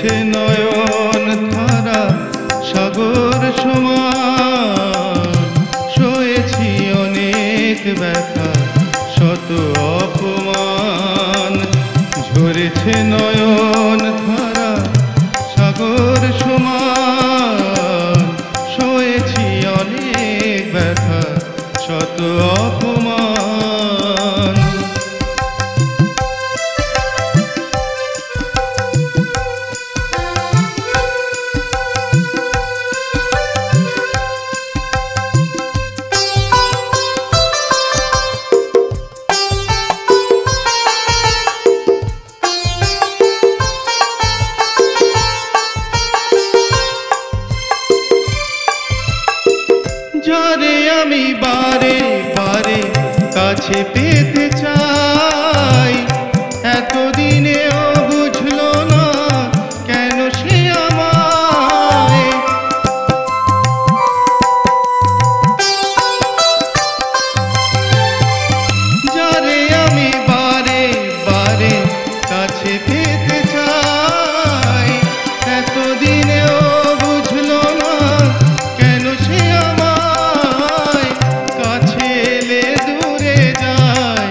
ঝরেছে নয়ন ধারা সাগর সমান, সয়েছি অনেক ব্যথা শত অপমান। ঝরেছে নয়ন ধারা সাগর সমান, সয়েছি অনেক ব্যথা শত অপমান। যারে আমি বারে বারে কাছে পেতে চাই, এতদিনেও বুঝলো না কেন সে আমায়। যারে আমি বারে বারে কাছে পেতে চাই, এতদিনেও বুঝলো না কেন সে আমায়। কাছে এলে দূরে যায়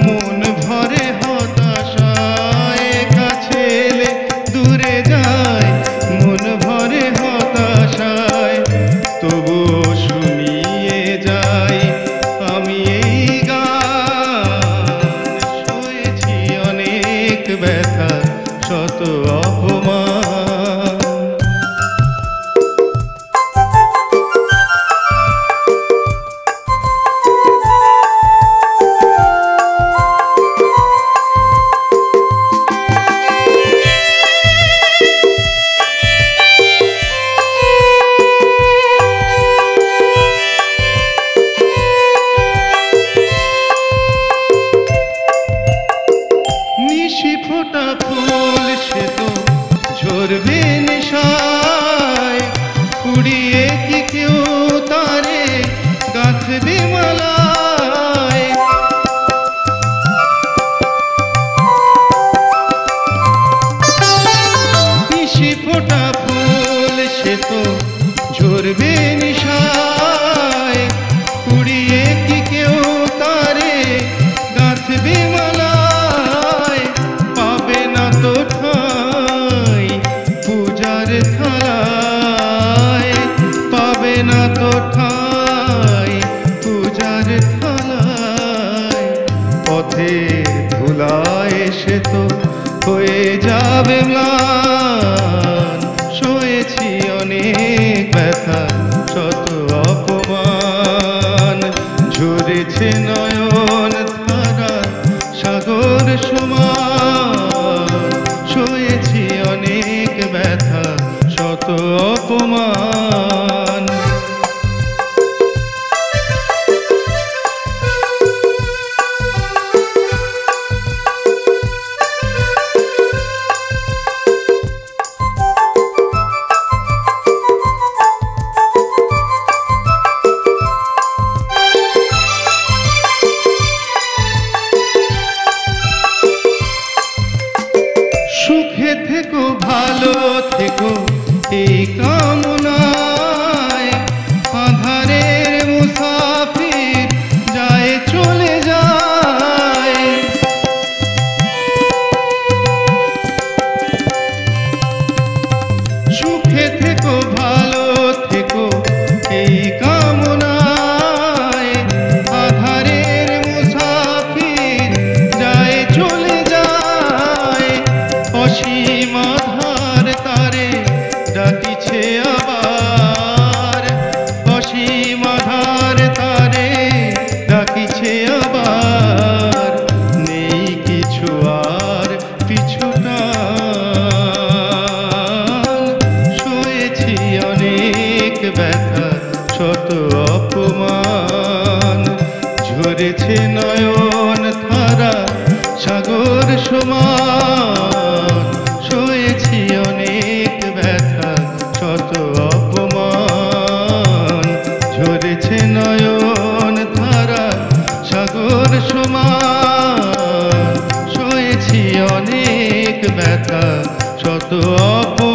মন ভরে হতাশায়, কাছে এলে দূরে যায় মন ভরে হতাশায়। তবুও শুনিয়ে যাই আমি এই গান, সয়েছি অনেক ব্যথা শত অপমান। নিশি ফোটা ফুল সে তো ঝরবে নেশায়, কুড়িয়ে কি কেউ তারে গাঁথবে মালায়। নিশি ফোটা ফুল সে তো ঝরবে নেশায়, কুড়িয়ে কি কেউ তারে গাঁথবে মালায়। পাবে না তো ঠাঁই পূজার থালায়, পাবে না তো ঠাঁই পূজার থালায়। পথের ধুলায় সে তো হয়ে যাবে ম্লান, সয়েছি অনেক ব্যথা শত অপমান। ঝরেছে নয়ন ধারা সাগর সমান, সয়েছি অনেক ব্যথা শত অপমান। সুখে থেকো ভালো থেকো এই কামনায়, আঁধারের মুসাফির যায় চলে যায়। সুখে থেকো ভালো থেকো এই কামনায়, আঁধারের মুসাফির যায় চলে যায়। অসীম আধার তারে ডাকিছে আবার, অসীম আধার তারে ডাকিছে আবার। নেই কিছু আর পিছু টান, সয়েছি অনেক ব্যথা শত অপমান। ঝরেছে নয়ন ধারা সাগর সমান, সয়েছি অনেক ব্যথা শত অপমান। ঝরেছে নয়ন ধারা সাগর সমান, সয়েছি অনেক ব্যথা শত অপমান